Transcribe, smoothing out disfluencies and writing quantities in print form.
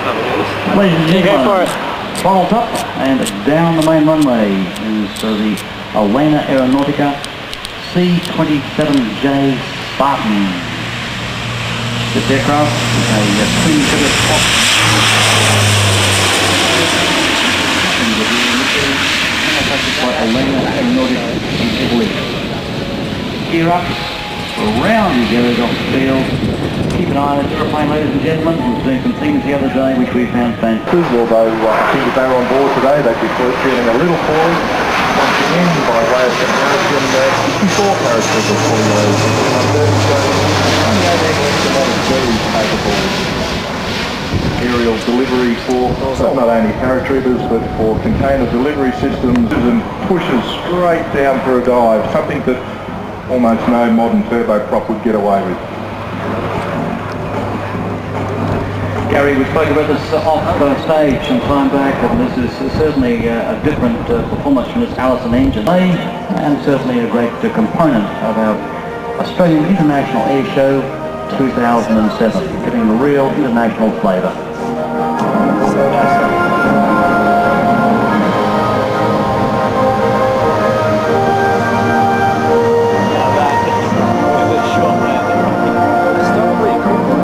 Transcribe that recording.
Ladies and gentlemen, throttle up and down the main runway is the Avalon Aeronautica C-27J Spartan. This aircraft is a twin-ticket prop. Avalon Aeronautica in Italy. Gear up, around your gears off the field. Keep an eye on this aeroplane, ladies and gentlemen. We were doing some things the other day which we found fantastic. Although I think if they were on board today, they'd be feeling a little poorly. Once again, by way of comparison, 64 paratroopers fully loaded. So, only 18 weeks of very capable aerial delivery for not only paratroopers but for container delivery systems, and pushes straight down for a dive, something that almost no modern turboprop would get away with. Gary, we spoke about this off stage some time back, and this is certainly a different performance from this Avalon engine, and certainly a great component of our Australian International Airshow 2007, giving a real international flavour.